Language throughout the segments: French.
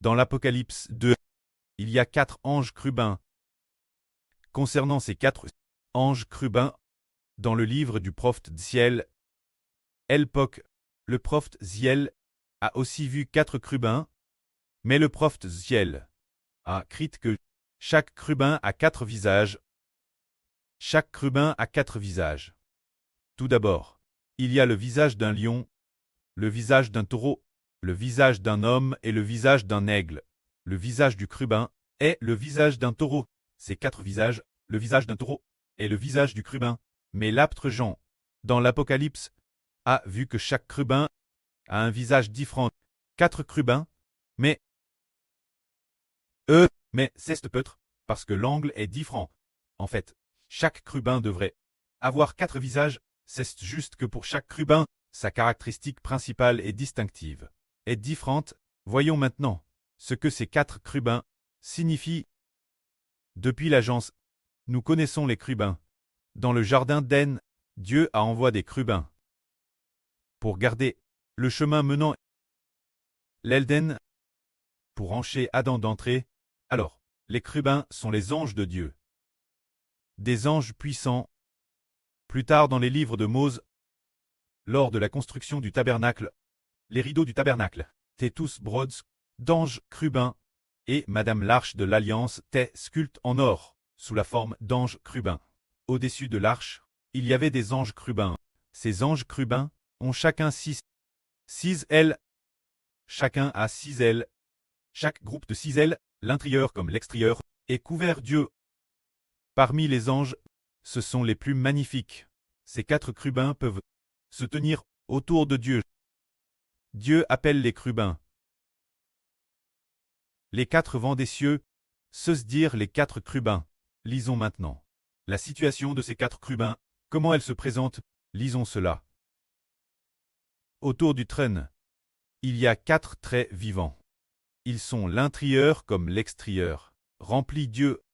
Dans l'Apocalypse 2, il y a 4 anges chérubins. Concernant ces 4 anges chérubins, dans le livre du prophète Ziel, Elpoc, le prophète Ziel, a aussi vu 4 chérubins, mais le prophète Ziel a écrit que chaque chérubin a 4 visages. Chaque chérubin a 4 visages. Tout d'abord, il y a le visage d'un lion, le visage d'un taureau, le visage d'un homme et le visage d'un aigle. Le visage du chérubin est le visage d'un taureau. Ces 4 visages, le visage d'un taureau et le visage du chérubin. Mais l'apôtre Jean, dans l'Apocalypse, a vu que chaque chérubin a un visage différent. 4 chérubins, mais c'est peut-être parce que l'angle est différent. En fait, chaque chérubin devrait avoir 4 visages, c'est juste que pour chaque chérubin, sa caractéristique principale et distinctive est différente. Voyons maintenant ce que ces 4 chérubins signifient. Depuis l'agence, nous connaissons les chérubins. Dans le jardin d'Éden, Dieu a envoyé des chérubins pour garder le chemin menant l'Éden, pour empêcher Adam d'entrer. Alors, les chérubins sont les anges de Dieu. Des anges puissants. Plus tard dans les livres de Moïse, lors de la construction du tabernacle, les rideaux du tabernacle étaient tous brods d'anges chérubins, et Madame l'Arche de l'Alliance était sculptée en or, sous la forme d'anges chérubins. Au-dessus de l'arche, il y avait des anges chérubins. Ces anges chérubins ont chacun 6 ailes. Chacun a 6 ailes. Chaque groupe de 6 ailes, l'intérieur comme l'extérieur, est couvert d'yeux. Parmi les anges, ce sont les plus magnifiques. Ces 4 chérubins peuvent se tenir autour de Dieu. Dieu appelle les chérubins les 4 vents des cieux, se dire les 4 chérubins. Lisons maintenant la situation de ces 4 chérubins, comment elle se présente, lisons cela. Autour du trône, il y a 4 traits vivants. Ils sont l'intérieur comme l'extérieur, remplis d'yeux.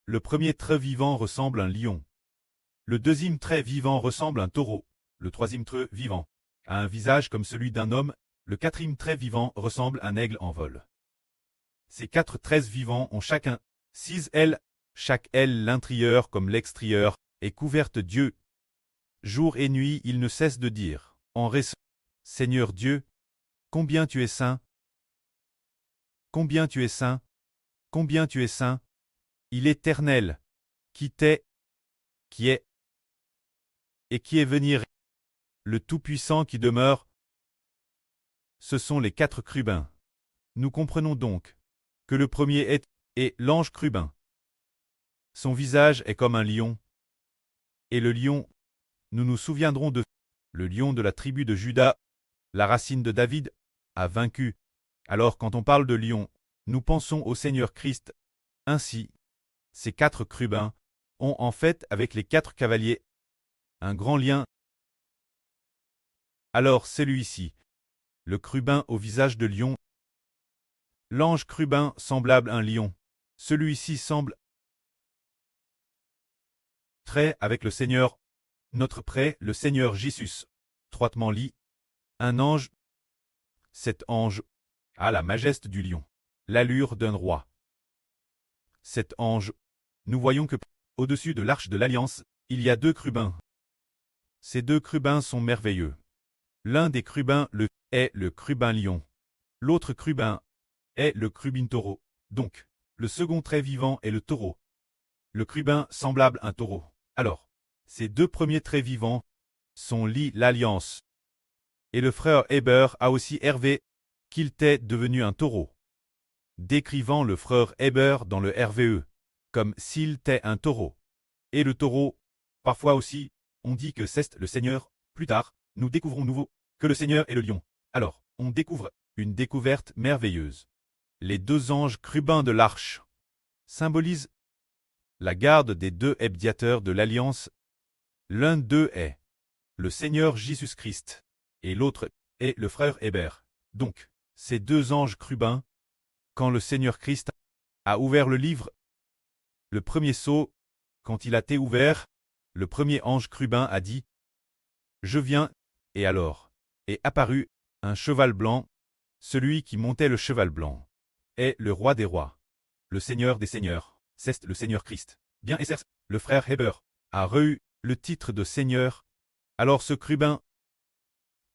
Le premier trait vivant ressemble à un lion. Le deuxième trait vivant ressemble à un taureau. Le troisième trait vivant a un visage comme celui d'un homme. Le quatrième trait vivant ressemble à un aigle en vol. Ces 4 traits vivants ont chacun 6 ailes. Chaque aile, l'intérieur comme l'extérieur, est couverte d'yeux. Jour et nuit, ils ne cessent de dire, en récent, Seigneur Dieu, combien tu es saint, combien tu es saint, combien tu es saint, il est éternel, qui t'est, qui est, et qui est venir, le Tout-Puissant qui demeure. Ce sont les 4 chérubins. Nous comprenons donc que le premier est l'ange chérubin. Son visage est comme un lion. Et le lion, nous nous souviendrons de le lion de la tribu de Juda, la racine de David, a vaincu. Alors quand on parle de lion, nous pensons au Seigneur Christ. Ainsi, ces 4 chérubins ont en fait avec les 4 cavaliers un grand lien. Alors celui-ci, le chérubin au visage de lion, l'ange chérubin semblable à un lion, celui-ci semble très avec le Seigneur, notre prêt, le Seigneur Jésus, étroitement lié. Un ange, cet ange a la majesté du lion, l'allure d'un roi. Cet ange, nous voyons que, au-dessus de l'arche de l'Alliance, il y a 2 chérubins. Ces 2 chérubins sont merveilleux. L'un des chérubins est le chérubin lion. L'autre chérubin est le chérubin taureau. Donc, le second trait vivant est le taureau. Le chérubin semblable à un taureau. Alors, ces 2 premiers traits vivants sont l'Alliance. Et le frère Héber a aussi Hervé qu'il était devenu un taureau, décrivant le frère Héber dans le RVE, comme s'il était un taureau. Et le taureau, parfois aussi, on dit que c'est le Seigneur. Plus tard, nous découvrons nouveau que le Seigneur est le lion. Alors, on découvre une découverte merveilleuse. Les 2 anges chérubins de l'arche symbolisent la garde des 2 médiateurs de l'Alliance. L'un d'eux est le Seigneur Jésus-Christ, et l'autre est le frère Héber. Donc, ces 2 anges chérubins, quand le Seigneur Christ a ouvert le livre, le premier sceau, quand il a été ouvert, le premier ange chérubin a dit « Je viens », et alors est apparu un cheval blanc, celui qui montait le cheval blanc est le roi des rois, le seigneur des seigneurs, c'est le Seigneur Christ. Bien Esser, le frère Heber, a reçu le titre de Seigneur. Alors ce crubin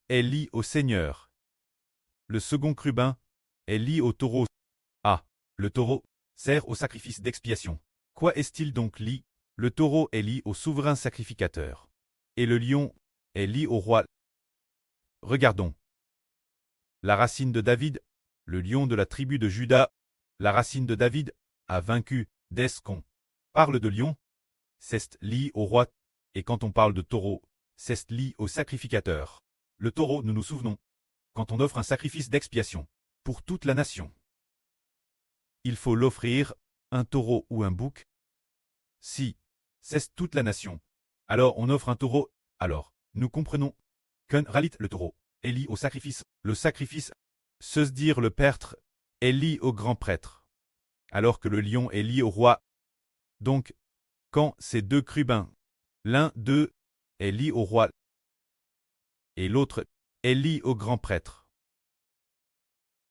est lié au Seigneur. Le second crubin est lié au taureau. Ah, le taureau sert au sacrifice d'expiation. Quoi est-il donc lié? Le taureau est lié au souverain sacrificateur. Et le lion est lié au roi. Regardons. La racine de David, le lion de la tribu de Juda, la racine de David, a vaincu. Dès qu'on parle de lion, c'est lié au roi, et quand on parle de taureau, c'est lié au sacrificateur. Le taureau, nous nous souvenons, quand on offre un sacrifice d'expiation pour toute la nation, il faut l'offrir, un taureau ou un bouc. Si c'est toute la nation, alors on offre un taureau. Alors, nous comprenons qu'un ralit le taureau est lié au sacrifice. Le sacrifice, se dire le prêtre, est lié au grand prêtre, alors que le lion est lié au roi. Donc, quand ces deux crubins, l'un d'eux est lié au roi et l'autre est lié au grand prêtre.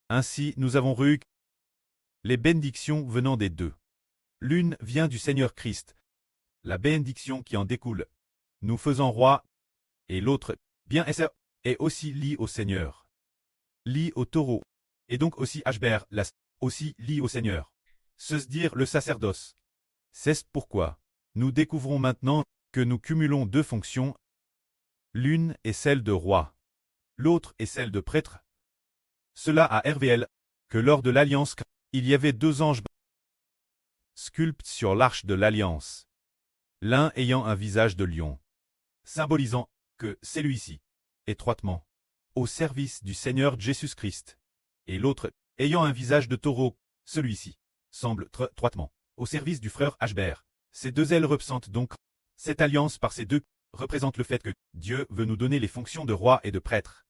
Ainsi, nous avons reçu les bénédictions venant des deux. L'une vient du Seigneur Christ, la bénédiction qui en découle, nous faisant roi, et l'autre, bien Esser, est aussi lié au Seigneur, lié au taureau, et donc aussi Ashber, aussi lié au Seigneur. Se dire le sacerdoce. C'est pourquoi nous découvrons maintenant que nous cumulons deux fonctions. L'une est celle de roi, l'autre est celle de prêtre. Cela a RVL que lors de l'Alliance, il y avait deux anges sculptés sur l'arche de l'Alliance, l'un ayant un visage de lion, symbolisant que celui-ci, étroitement, au service du Seigneur Jésus-Christ, et l'autre ayant un visage de taureau, celui-ci, semble étroitement, au service du frère Ashber. Ces deux ailes représentent donc cette alliance par ces deux, représente le fait que Dieu veut nous donner les fonctions de roi et de prêtre.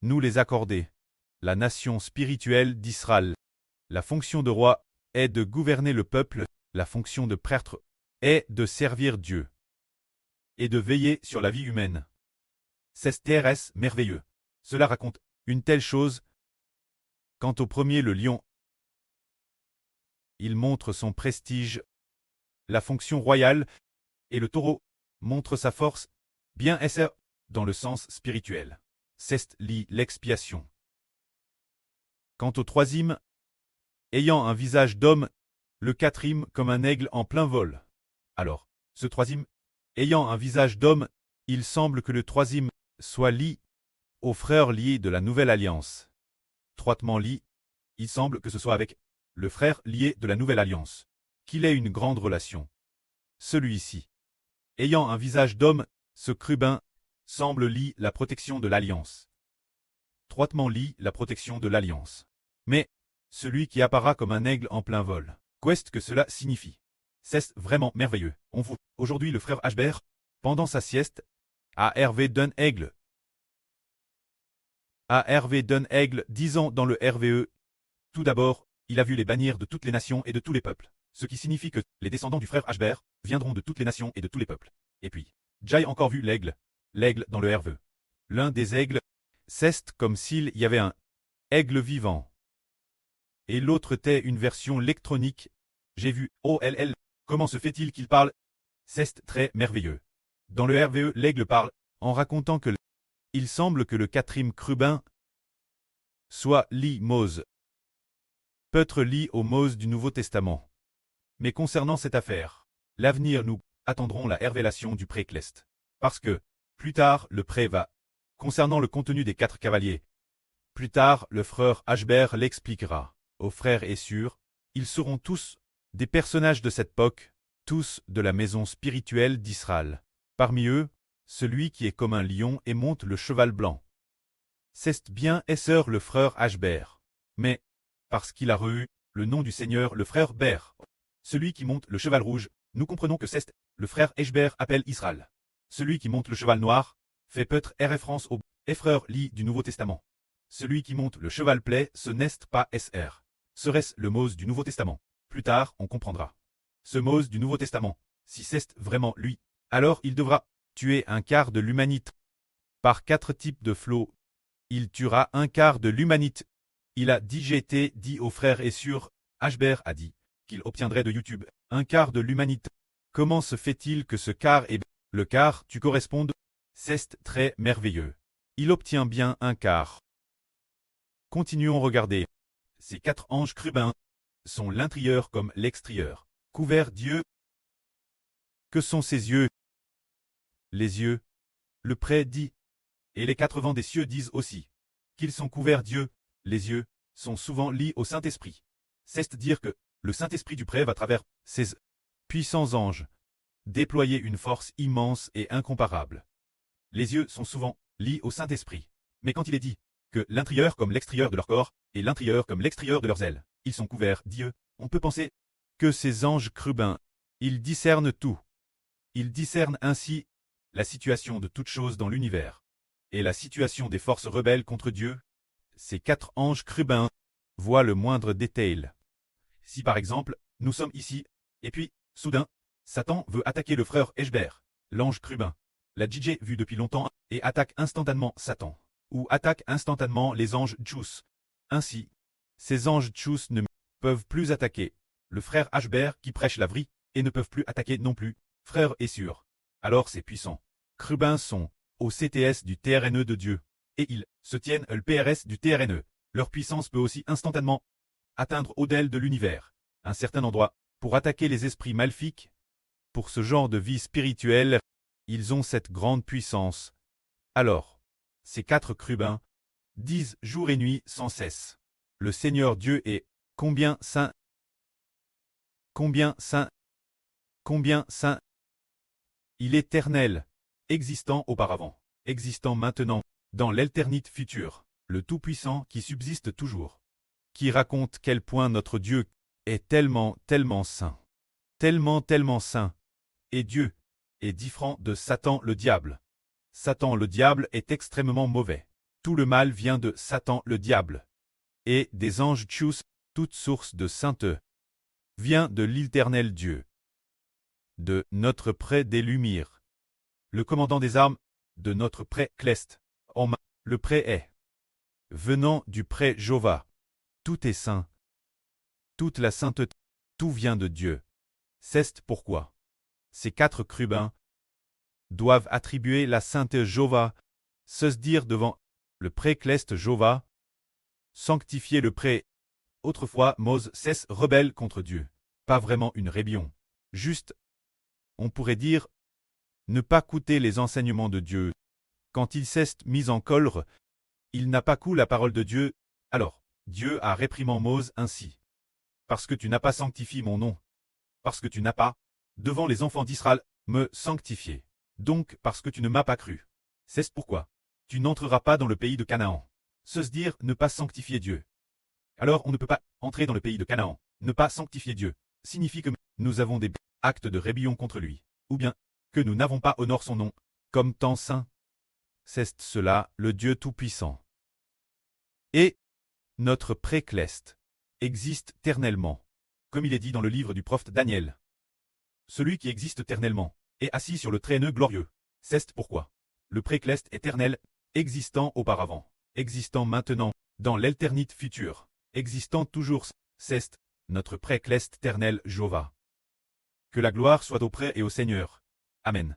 Nous les accorder. La nation spirituelle d'Israël. La fonction de roi est de gouverner le peuple, la fonction de prêtre est de servir Dieu et de veiller sur la vie humaine. C'est TRS merveilleux. Cela raconte une telle chose. Quant au premier, le lion, il montre son prestige, la fonction royale, et le taureau montre sa force, bien Esser, dans le sens spirituel. C'est l'expiation. Quant au troisième, ayant un visage d'homme, le quatrième comme un aigle en plein vol. Alors, ce troisième, ayant un visage d'homme, il semble que le troisième soit lié aux frères liés de la Nouvelle Alliance. Étroitement lié, il semble que ce soit avec le frère lié de la Nouvelle Alliance, qu'il ait une grande relation. Celui-ci, ayant un visage d'homme, ce crubin, semble lié la protection de l'Alliance. Étroitement lié la protection de l'Alliance. Mais, celui qui apparaît comme un aigle en plein vol, qu'est-ce que cela signifie? C'est vraiment merveilleux. On voit aujourd'hui le frère Ashber, pendant sa sieste, a Hervé d'un aigle. A Hervé d'un aigle, disant dans le RVE. Tout d'abord, il a vu les bannières de toutes les nations et de tous les peuples, ce qui signifie que les descendants du frère Ashber viendront de toutes les nations et de tous les peuples. Et puis, Jai encore vu l'aigle dans le RVE. L'un des aigles, c'est comme s'il y avait un aigle vivant. Et l'autre était une version électronique. J'ai vu OLL. Comment se fait-il qu'il parle? C'est très merveilleux. Dans le RVE, l'aigle parle, en racontant que il semble que le quatrième crubin soit lié Mose. Peut-être lié au Mose du Nouveau Testament. Mais concernant cette affaire, l'avenir nous attendrons la révélation du pré-cleste. Parce que, plus tard, le pré va. Concernant le contenu des 4 cavaliers. Plus tard, le frère Ashber l'expliquera. Aux frères et sûrs, ils seront tous des personnages de cette époque, tous de la maison spirituelle d'Israël. Parmi eux, celui qui est comme un lion et monte le cheval blanc. C'est bien Esser le frère Ashber. Mais, parce qu'il a reçu le nom du Seigneur le frère Ber, celui qui monte le cheval rouge, nous comprenons que c'est le frère Ashber appelle Israël. Celui qui monte le cheval noir fait peut-être référence au frère Li du Nouveau Testament. Celui qui monte le cheval plaid, ce n'est pas SR. Serait-ce le Mose du Nouveau Testament? Plus tard, on comprendra. Ce Mose du Nouveau Testament, si c'est vraiment lui, alors il devra tuer un quart de l'humanité. Par 4 types de flots, il tuera un quart de l'humanité. Il a dit aux frères et sœurs, Ashber a dit qu'il obtiendrait de YouTube un quart de l'humanité. Comment se fait-il que ce quart et le quart tu correspondes? C'est très merveilleux. Il obtient bien un quart. Continuons regarder. Ces 4 anges chérubins sont l'intérieur comme l'extérieur. Couverts Dieu. Que sont ses yeux? Les yeux. Le près dit. Et les 4 vents des cieux disent aussi qu'ils sont couverts Dieu. Les yeux sont souvent liés au Saint-Esprit. C'est-à-dire que le Saint-Esprit du près va à travers ces puissants anges déployer une force immense et incomparable. Les yeux sont souvent liés au Saint-Esprit. Mais quand il est dit que l'intérieur comme l'extérieur de leur corps et l'intérieur comme l'extérieur de leurs ailes, ils sont couverts Dieu, on peut penser que ces anges chérubins, ils discernent tout. Ils discernent ainsi la situation de toutes choses dans l'univers et la situation des forces rebelles contre Dieu. Ces 4 anges chérubins voient le moindre détail. Si par exemple, nous sommes ici, et puis, soudain, Satan veut attaquer le frère Ashber, l'ange chérubin. La DJ vue depuis longtemps et attaque instantanément Satan, ou attaque instantanément les anges Tchous. Ainsi, ces anges Tchous ne peuvent plus attaquer le frère Ashber qui prêche la vraie, et ne peuvent plus attaquer non plus frère et sœur. Alors ces puissants chérubins sont au CTS du TRNE de Dieu, et ils se tiennent le PRS du TRNE. Leur puissance peut aussi instantanément atteindre au-delà de l'univers, un certain endroit, pour attaquer les esprits maléfiques. Pour ce genre de vie spirituelle, ils ont cette grande puissance. Alors, ces 4 chérubins disent jour et nuit sans cesse. Le Seigneur Dieu est combien saint, combien saint, combien saint. Il est éternel, existant auparavant, existant maintenant, dans l'éternité future, le Tout-Puissant qui subsiste toujours, qui raconte quel point notre Dieu est tellement saint, tellement saint, et Dieu est différent de Satan le diable. Satan le diable est extrêmement mauvais. Tout le mal vient de Satan le diable. Et des anges Tchous, toute source de sainteté, vient de l'éternel Dieu. De notre près des Lumières. Le commandant des armes, de notre près Clest, le près est venant du près Jova. Tout est saint. Toute la sainteté, tout vient de Dieu. C'est pourquoi ces 4 chérubins doivent attribuer la sainteté Jova, se dire devant le pré Clest Jova, sanctifier le pré. Autrefois Mose cesse rebelle contre Dieu. Pas vraiment une rébellion. Juste, on pourrait dire, ne pas écouter les enseignements de Dieu. Quand il s'est mis en colère, il n'a pas cru la parole de Dieu. Alors, Dieu a réprimé Mose ainsi. Parce que tu n'as pas sanctifié mon nom. Parce que tu n'as pas, devant les enfants d'Israël, me sanctifié. Donc parce que tu ne m'as pas cru. C'est pourquoi tu n'entreras pas dans le pays de Canaan. Se dire ne pas sanctifier Dieu. Alors on ne peut pas entrer dans le pays de Canaan. Ne pas sanctifier Dieu signifie que nous avons des actes de rébellion contre lui, ou bien que nous n'avons pas honoré son nom, comme tant saint. C'est cela le Dieu Tout-Puissant. Et notre pré-Clest existe éternellement, comme il est dit dans le livre du prophète Daniel. Celui qui existe éternellement est assis sur le trône glorieux. C'est pourquoi le pré-Clest éternel, existant auparavant, existant maintenant, dans l'éternité future, existant toujours, c'est notre pré-Clest éternel Jova. Que la gloire soit au près et au Seigneur. Amen.